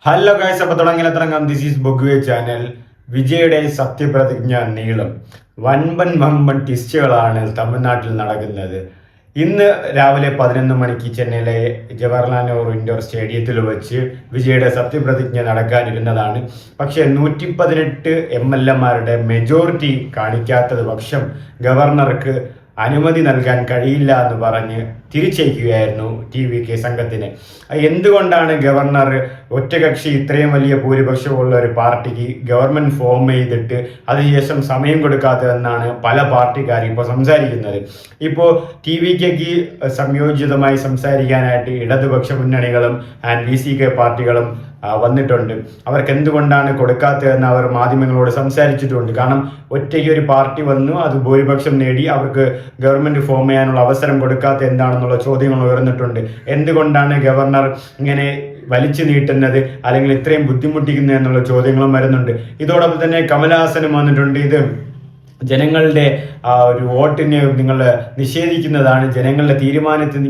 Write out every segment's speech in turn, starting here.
Hello guys, അപ്പോൾ തുടങ്ങാം. This is ബൊഗ്വേ ചാനൽ. വിജയുടെ സത്യപ്രതിജ്ഞ നീളും. വമ്പൻ ട്വിസ്റ്റുകളാണ് തമിഴ്നാട്ടിൽ നടക്കുന്നത്. ഇന്ന് രാവിലെ 11 മണിക്ക് ചെന്നൈയിലെ ജവഹർലാൽ നെഹ്റു ഇൻഡോർ സ്റ്റേഡിയത്തിൽ വെച്ച് വിജയുടെ സത്യപ്രതിജ്ഞ നടക്കാനിരുന്നതാണ്. പക്ഷേ 118 MLA മെജോറിറ്റി കാണിക്കാത്തത് പക്ഷം ഗവർണർക്ക് അനുമതി നൽകാൻ കഴിയില്ല എന്ന് പറഞ്ഞ് തിരിച്ചയക്കുകയായിരുന്നു TVK സംഘത്തിന്. എന്തുകൊണ്ടാണ് ഗവർണർ ഒറ്റകക്ഷി ഇത്രയും വലിയ ഭൂരിപക്ഷമുള്ള ഒരു പാർട്ടിക്ക് ഗവൺമെന്റ് ഫോം ചെയ്തിട്ട് അതിനുശേഷം സമയം കൊടുക്കാത്തതെന്നാണ് പല പാർട്ടിക്കാരും ഇപ്പോൾ സംസാരിക്കുന്നത്. ഇപ്പോൾ TVKക്ക് സംയോജിതമായി സംസാരിക്കാനായിട്ട് ഇടതുപക്ഷ മുന്നണികളും ആൻഡ് VCK പാർട്ടികളും വന്നിട്ടുണ്ട്. അവർക്ക് എന്തുകൊണ്ടാണ് കൊടുക്കാത്തതെന്ന് അവർ മാധ്യമങ്ങളോട് സംസാരിച്ചിട്ടുണ്ട്. കാരണം ഒറ്റയ്ക്ക് ഒരു പാർട്ടി വന്നു, അത് ഭൂരിപക്ഷം നേടി, അവർക്ക് ഗവൺമെന്റ് ഫോം ചെയ്യാനുള്ള അവസരം കൊടുക്കാത്ത എന്താണെന്നുള്ള ചോദ്യങ്ങൾ ഉയർന്നിട്ടുണ്ട്. എന്തുകൊണ്ടാണ് ഗവർണർ ഇങ്ങനെ വലിച്ചു നീട്ടുന്നത്, അല്ലെങ്കിൽ ഇത്രയും ബുദ്ധിമുട്ടിക്കുന്നത് എന്നുള്ള ചോദ്യങ്ങളും വരുന്നുണ്ട്. ഇതോടൊപ്പം തന്നെ കമലഹാസനും വന്നിട്ടുണ്ട്. ഇത് ജനങ്ങളുടെ ഒരു വോട്ടിനെ നിങ്ങൾ നിഷേധിക്കുന്നതാണ്, ജനങ്ങളുടെ തീരുമാനത്തിൽ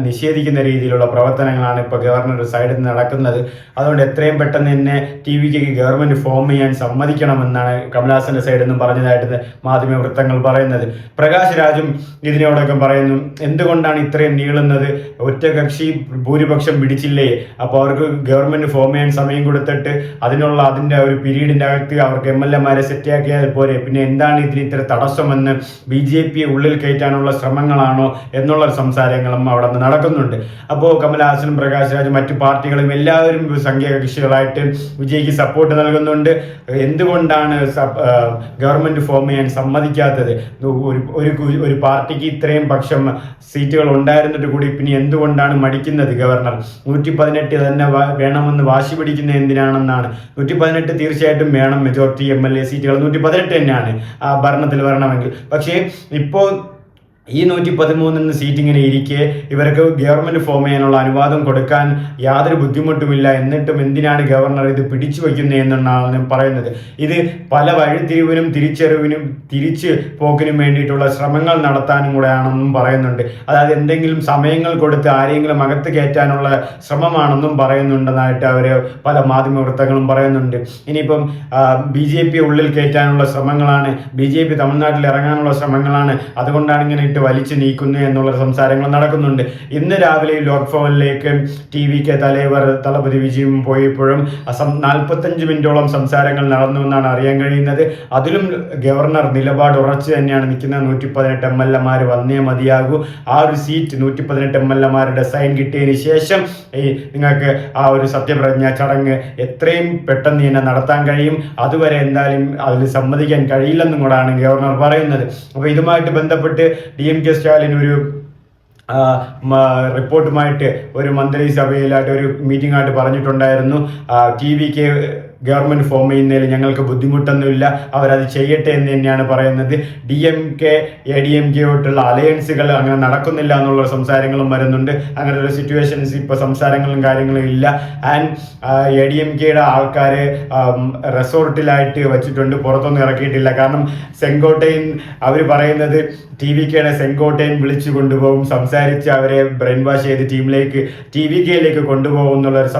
നിഷേധിക്കുന്ന രീതിയിലുള്ള പ്രവർത്തനങ്ങളാണ് ഇപ്പോൾ ഗവർണറുടെ സൈഡിൽ നിന്ന് നടക്കുന്നത്. അതുകൊണ്ട് എത്രയും പെട്ടെന്ന് തന്നെ TVKക്ക് ഗവൺമെന്റ് ഫോം ചെയ്യാൻ സമ്മതിക്കണമെന്നാണ് കമലഹാസന്റെ സൈഡിൽ നിന്നും പറഞ്ഞതായിട്ട് മാധ്യമ വൃത്തങ്ങൾ പറയുന്നത്. പ്രകാശ് രാജും ഇതിനോടൊക്കെ പറയുന്നു, എന്തുകൊണ്ടാണ് ഇത്രയും നീളുന്നത്, ഒറ്റകക്ഷി ഭൂരിപക്ഷം പിടിച്ചില്ലേ, അപ്പോൾ അവർക്ക് ഗവൺമെന്റ് ഫോം ചെയ്യാൻ സമയം കൊടുത്തിട്ട് അതിൻ്റെ ഒരു പീരീഡിൻ്റെ അകത്ത് അവർക്ക് MLA സെറ്റാക്കിയാൽ പോരെ, പിന്നെ എന്താണ് ഇതിന് ഇത്ര തടസ്സമെന്ന് BJP ഉള്ളിൽ കയറ്റാനുള്ള ശ്രമങ്ങളാണോ എന്നുള്ള സംസാരങ്ങളും അവിടെ നിന്ന് നടക്കുന്നുണ്ട്. അപ്പോൾ കമലഹാസനും പ്രകാശ് രാജും മറ്റു പാർട്ടികളും എല്ലാവരും സംഖ്യാകക്ഷികളായിട്ട് വിജയ്ക്ക് സപ്പോർട്ട് നൽകുന്നുണ്ട്. എന്തുകൊണ്ടാണ് ഗവൺമെന്റ് ഫോം ചെയ്യാൻ സമ്മതിക്കാത്തത്, ഒരു പാർട്ടിക്ക് ഇത്രയും പക്ഷം സീറ്റുകൾ ഉണ്ടായിരുന്നിട്ട് കൂടി പിന്നെ എന്തുകൊണ്ടാണ് മടിക്കുന്നത് ഗവർണർ? 118 തന്നെ വേണമെന്ന് വാശി പിടിക്കുന്നത് എന്തിനാണെന്നാണ്. 118 തീർച്ചയായിട്ടും വേണം, മെജോറിറ്റി MLA സീറ്റുകൾ 118 തന്നെയാണ് ഭരണത്തിൽ വരണമെങ്കിൽ. പക്ഷേ ഇപ്പോൾ ഈ 113 സീറ്റ് ഇങ്ങനെ ഇരിക്കെ ഇവർക്ക് ഗവൺമെന്റ് ഫോം ചെയ്യാനുള്ള അനുവാദം കൊടുക്കാൻ യാതൊരു ബുദ്ധിമുട്ടുമില്ല. എന്നിട്ടും എന്തിനാണ് ഗവർണർ ഇത് പിടിച്ചു വയ്ക്കുന്നത് എന്നാണ് പറയുന്നത്. ഇത് പല വഴിത്തിരിവിനും തിരിച്ചു പോക്കിനും വേണ്ടിയിട്ടുള്ള ശ്രമങ്ങൾ നടത്താനും കൂടെയാണെന്നും പറയുന്നുണ്ട്. അതായത് എന്തെങ്കിലും സമയങ്ങൾ കൊടുത്ത് ആരെങ്കിലും അകത്ത് കയറ്റാനുള്ള ശ്രമമാണെന്നും പറയുന്നുണ്ടെന്നായിട്ട് അവർ പല മാധ്യമ വൃത്തങ്ങളും പറയുന്നുണ്ട്. ഇനിയിപ്പം BJP ഉള്ളിൽ കയറ്റാനുള്ള ശ്രമങ്ങളാണ്, BJP തമിഴ്നാട്ടിൽ ഇറങ്ങാനുള്ള ശ്രമങ്ങളാണ്, അതുകൊണ്ടാണ് ഇങ്ങനെ വലിച്ചു നീക്കുന്നു എന്നുള്ള സംസാരങ്ങൾ നടക്കുന്നുണ്ട്. ഇന്ന് രാവിലെ ലോക്ഭവനിലേക്ക് TVK തലവർ തളപതി വിജയും പോയപ്പോഴും 45 മിനിറ്റോളം സംസാരങ്ങൾ നടന്നുവെന്നാണ് അറിയാൻ കഴിയുന്നത്. അതിലും ഗവർണർ നിലപാട് ഉറച്ചു തന്നെയാണ് നിൽക്കുന്നത്. 118 MLA വന്നേ മതിയാകൂ. ആ ഒരു സീറ്റ് 118 MLA സൈൻ കിട്ടിയതിന് ശേഷം നിങ്ങൾക്ക് ആ ഒരു സത്യപ്രതിജ്ഞ ചടങ്ങ് എത്രയും പെട്ടെന്ന് തന്നെ നടത്താൻ കഴിയും. അതുവരെ എന്തായാലും അതിൽ സമ്മതിക്കാൻ കഴിയില്ലെന്നും കൂടാണ് ഗവർണർ പറയുന്നത്. അപ്പോൾ ഇതുമായിട്ട് ബന്ധപ്പെട്ട് DMK സ്റ്റാലിൻ ഒരു റിപ്പോർട്ടുമായിട്ട് ഒരു മന്ത്രിസഭയിലായിട്ട് ഒരു മീറ്റിംഗ് ആയിട്ട് പറഞ്ഞിട്ടുണ്ടായിരുന്നു. TVK ഗവൺമെന്റ് ഫോം ചെയ്യുന്നതിൽ ഞങ്ങൾക്ക് ബുദ്ധിമുട്ടൊന്നുമില്ല, അവരത് ചെയ്യട്ടെ എന്ന് തന്നെയാണ് പറയുന്നത്. DMK ADMK ആയിട്ടുള്ള അലയൻസുകൾ അങ്ങനെ നടക്കുന്നില്ല എന്നുള്ള സംസാരങ്ങളും വരുന്നുണ്ട്. അങ്ങനെ ഒരു സിറ്റുവേഷൻസ് ഇപ്പോൾ സംസാരങ്ങളും കാര്യങ്ങളും ഇല്ല. ആൻഡ് ADMKയുടെ ആൾക്കാരെ റിസോർട്ടിലായിട്ട് വെച്ചിട്ടുണ്ട്, പുറത്തൊന്നും ഇറക്കിയിട്ടില്ല. കാരണം സെങ്കോട്ടൈൻ അവർ പറയുന്നത് TVKയുടെ സെങ്കോട്ടൈൻ വിളിച്ചു കൊണ്ടുപോകും, സംസാരിച്ച് അവരെ ബ്രെയിൻ വാഷ് ചെയ്ത് TVKയിലേക്ക് കൊണ്ടുപോകും എന്നുള്ളൊരു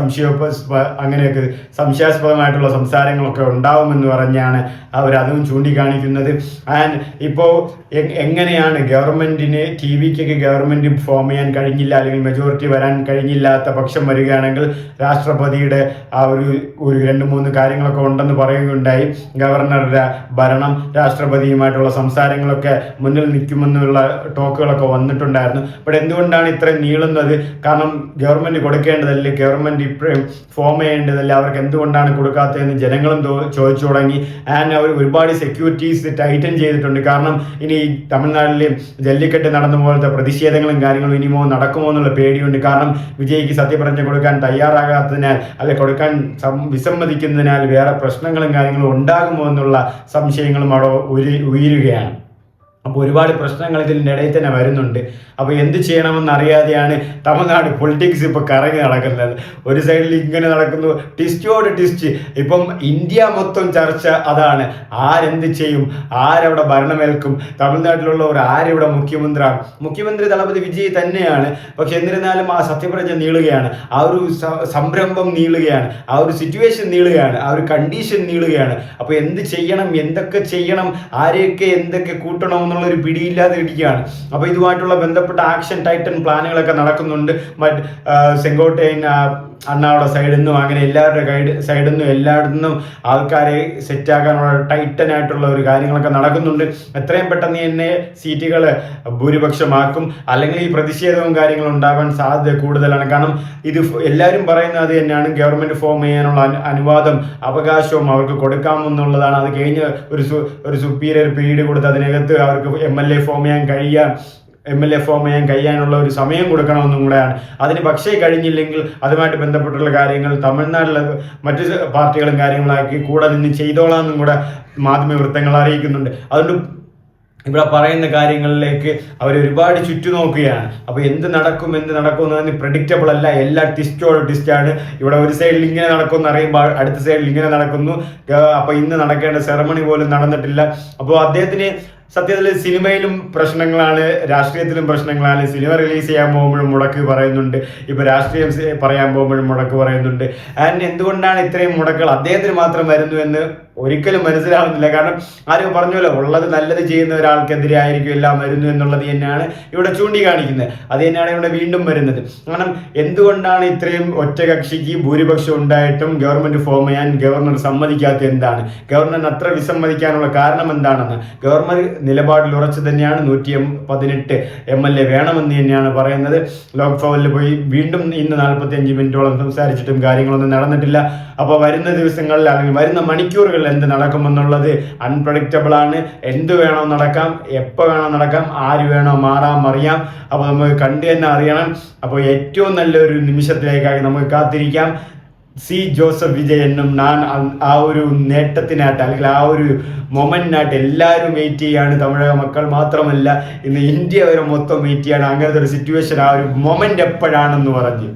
അങ്ങനെയൊക്കെ സംശയാസ്പദമായിട്ടുള്ള സംസാരങ്ങളൊക്കെ ഉണ്ടാവുമെന്ന് പറഞ്ഞാണ് അവരതും ചൂണ്ടിക്കാണിക്കുന്നത്. ആൻഡ് ഇപ്പോൾ എങ്ങനെയാണ് ഗവൺമെന്റിന് TVKക്ക് ഗവൺമെന്റ് ഫോം ചെയ്യാൻ കഴിഞ്ഞില്ല, അല്ലെങ്കിൽ മെജോറിറ്റി വരാൻ കഴിഞ്ഞില്ലാത്ത പക്ഷം വരികയാണെങ്കിൽ രാഷ്ട്രപതിയുടെ ആ ഒരു 2-3 കാര്യങ്ങളൊക്കെ ഉണ്ടെന്ന് പറയുകയുണ്ടായി. ഗവർണറുടെ ഭരണം രാഷ്ട്രപതിയുമായിട്ടുള്ള സംസാരങ്ങളൊക്കെ മുന്നിൽ നിൽക്കുമെന്നുള്ള ടോക്കുകളൊക്കെ വന്നിട്ടുണ്ടായിരുന്നു. അപ്പോൾ എന്തുകൊണ്ടാണ് ഇത്രയും നീളുന്നത്? കാരണം ഗവൺമെന്റ് കൊടുക്കേണ്ടതല്ലേ, ഗവൺമെന്റ് ഇപ്പോഴും ഫോം ചെയ്യേണ്ടതല്ലേ, അവർക്ക് എന്തുകൊണ്ടാണ് കൊടുക്കാത്തതെന്ന് ജനങ്ങളും ചോദിച്ചു തുടങ്ങി. ആൻഡ് അവർ ഒരുപാട് സെക്യൂരിറ്റീസ് ടൈറ്റൻ ചെയ്തിട്ടുണ്ട്. കാരണം ഇനി തമിഴ്നാട്ടിൽ ജല്ലിക്കെട്ട് നടന്ന പോലത്തെ പ്രതിഷേധങ്ങളും കാര്യങ്ങളും ഇനിമോ നടക്കുമോ എന്നുള്ള പേടിയുണ്ട്. കാരണം വിജയ്ക്ക് സത്യപ്രതിജ്ഞ കൊടുക്കാൻ തയ്യാറാകാത്തതിനാൽ, അല്ലെ കൊടുക്കാൻ വിസമ്മതിക്കുന്നതിനാൽ വേറെ പ്രശ്നങ്ങളും കാര്യങ്ങളും ഉണ്ടാകുമോ എന്നുള്ള സംശയങ്ങളും അവിടെ ഉയരുകയാണ്. അപ്പോൾ ഒരുപാട് പ്രശ്നങ്ങൾ ഇതിൻ്റെ ഇടയിൽ തന്നെ വരുന്നുണ്ട്. അപ്പോൾ എന്ത് ചെയ്യണമെന്ന് അറിയാതെയാണ് തമിഴ്നാട് പൊളിറ്റിക്സ് ഇപ്പോൾ കറങ്ങി നടക്കുന്നത്. ഒരു സൈഡിൽ ഇങ്ങനെ നടക്കുന്നു, ട്വിസ്റ്റോട് ട്വിസ്റ്റ്. ഇപ്പം ഇന്ത്യ മൊത്തം ചർച്ച അതാണ്, ആരെന്ത് ചെയ്യും, ആരവിടെ ഭരണമേൽക്കും, തമിഴ്നാട്ടിലുള്ളവർ ആരിവിടെ മുഖ്യമന്ത്രി ദളപതി വിജയ് തന്നെയാണ്. പക്ഷെ എന്നിരുന്നാലും ആ സത്യപ്രതിജ്ഞ നീളുകയാണ്, ആ ഒരു സംരംഭം നീളുകയാണ്, ആ ഒരു സിറ്റുവേഷൻ നീളുകയാണ്, ആ ഒരു കണ്ടീഷൻ നീളുകയാണ്. അപ്പോൾ എന്ത് ചെയ്യണം, എന്തൊക്കെ ചെയ്യണം, ആരെയൊക്കെ എന്തൊക്കെ കൂട്ടണം ഒരു പിടിയില്ലാതെ ഇരിക്കുകയാണ്. അപ്പോൾ ഇതുമായിട്ടുള്ള ബന്ധപ്പെട്ട ആക്ഷൻ ടൈറ്റൻ പ്ലാനുകളൊക്കെ നടക്കുന്നുണ്ട്. സെങ്കോട്ടൈൻ അണ്ണാവിടെ സൈഡിൽ നിന്നും അങ്ങനെ എല്ലാവരുടെ സൈഡിൽ നിന്നും എല്ലായിടത്തും ആൾക്കാരെ സെറ്റാക്കാനുള്ള ടൈറ്റൻ ആയിട്ടുള്ള ഒരു കാര്യങ്ങളൊക്കെ നടക്കുന്നുണ്ട്. എത്രയും പെട്ടെന്ന് തന്നെ സീറ്റുകൾ ഭൂരിപക്ഷമാക്കും, അല്ലെങ്കിൽ ഈ പ്രതിഷേധവും കാര്യങ്ങളും ഉണ്ടാകാൻ സാധ്യത കൂടുതലാണ്. കാരണം ഇത് എല്ലാവരും പറയുന്നത് അത് തന്നെയാണ്, ഗവൺമെന്റ് ഫോം ചെയ്യാനുള്ള അനുവാദം അവകാശവും അവർക്ക് കൊടുക്കാമെന്നുള്ളതാണ്. അത് കഴിഞ്ഞ് ഒരു സുപ്പീരിയർ പീരീഡ് കൊടുത്ത് അതിനകത്ത് അവർക്ക് MLA ഫോം ചെയ്യാൻ കഴിയാനുള്ള ഒരു സമയം കൊടുക്കണമെന്നും കൂടെയാണ്. അതിന് പക്ഷേ കഴിഞ്ഞില്ലെങ്കിൽ അതുമായിട്ട് ബന്ധപ്പെട്ടുള്ള കാര്യങ്ങൾ തമിഴ്നാട്ടിലെ മറ്റു പാർട്ടികളും കാര്യങ്ങളാക്കി കൂടെ നിന്ന് ചെയ്തോളാമെന്നും കൂടെ മാധ്യമ വൃത്തങ്ങൾ അറിയിക്കുന്നുണ്ട്. അതുകൊണ്ട് ഇവിടെ പറയുന്ന കാര്യങ്ങളിലേക്ക് അവർ ഒരുപാട് ചുറ്റുനോക്കുകയാണ്. അപ്പോൾ എന്ത് നടക്കും എന്ന് പ്രെഡിക്റ്റബിൾ അല്ല, എല്ലാ ട്വിസ്റ്റാണ്. ഇവിടെ ഒരു സൈഡിൽ ഇങ്ങനെ നടക്കുമെന്ന് അറിയുമ്പോൾ അടുത്ത സൈഡിൽ ഇങ്ങനെ നടക്കുന്നു. അപ്പോൾ ഇന്ന് നടക്കേണ്ട സെറമണി പോലും നടന്നിട്ടില്ല. അപ്പോൾ അദ്ദേഹത്തിന് സത്യത്തിൽ സിനിമയിലും പ്രശ്നങ്ങളാണ്, രാഷ്ട്രീയത്തിലും പ്രശ്നങ്ങളാണ്. സിനിമ റിലീസ് ചെയ്യാൻ പോകുമ്പോഴും മുടക്ക് പറയുന്നുണ്ട്, ഇപ്പോൾ രാഷ്ട്രീയം പറയാൻ പോകുമ്പോഴും മുടക്ക് പറയുന്നുണ്ട്. ആൻഡ് എന്തുകൊണ്ടാണ് ഇത്രയും മുടക്കുകൾ അദ്ദേഹത്തിന് മാത്രം വരുന്നു എന്ന് ഒരിക്കലും മനസ്സിലാവുന്നില്ല. കാരണം ആരും പറഞ്ഞല്ലോ, ഉള്ളത് നല്ലത് ചെയ്യുന്ന ഒരാൾക്കെതിരെ ആയിരിക്കും എല്ലാം വരുന്നു എന്നുള്ളത് തന്നെയാണ് ഇവിടെ ചൂണ്ടിക്കാണിക്കുന്നത്. അത് തന്നെയാണ് ഇവിടെ വീണ്ടും വരുന്നത്. കാരണം എന്തുകൊണ്ടാണ് ഇത്രയും ഒറ്റകക്ഷിക്ക് ഭൂരിപക്ഷം ഉണ്ടായിട്ടും ഗവൺമെന്റ് ഫോം ചെയ്യാൻ ഗവർണർ സമ്മതിക്കാത്ത എന്താണ്, ഗവർണറിന് അത്ര വിസമ്മതിക്കാനുള്ള കാരണം എന്താണെന്ന് ഗവർണർ നിലപാടിൽ ഉറച്ചു തന്നെയാണ്. 118 MLA വേണമെന്ന് തന്നെയാണ് പറയുന്നത്. ലോക്സഭയിൽ പോയി വീണ്ടും ഇന്ന് 45 മിനിറ്റോളം സംസാരിച്ചിട്ടും കാര്യങ്ങളൊന്നും നടന്നിട്ടില്ല. അപ്പോൾ വരുന്ന ദിവസങ്ങളിൽ അല്ലെങ്കിൽ വരുന്ന മണിക്കൂറുകൾ എന്ത് നടക്കുമെന്നുള്ളത് അൺപ്രഡിക്റ്റബിൾ ആണ്. എന്ത് വേണോ നടക്കാം, എപ്പോൾ വേണോ നടക്കാം, ആര് വേണോ മറിയാം. അപ്പോൾ നമുക്ക് കണ്ടു തന്നെ അറിയണം. അപ്പോൾ ഏറ്റവും നല്ലൊരു നിമിഷത്തിലേക്കായി നമുക്ക് കാത്തിരിക്കാം. ജോസഫ് വിജയനും ഞാൻ ആ ഒരു നേട്ടത്തിനായിട്ട് അല്ലെങ്കിൽ ആ ഒരു മൊമെന്റിനായിട്ട് എല്ലാവരും വെയിറ്റ് ചെയ്യാണ്. തമിഴക മക്കൾ മാത്രമല്ല, ഇന്ന് ഇന്ത്യ വരെ മൊത്തം വെയിറ്റ് ചെയ്യാണ്. അങ്ങനത്തെ ഒരു സിറ്റുവേഷൻ, ആ ഒരു മൊമെന്റ് എപ്പോഴാണെന്ന് പറഞ്ഞ്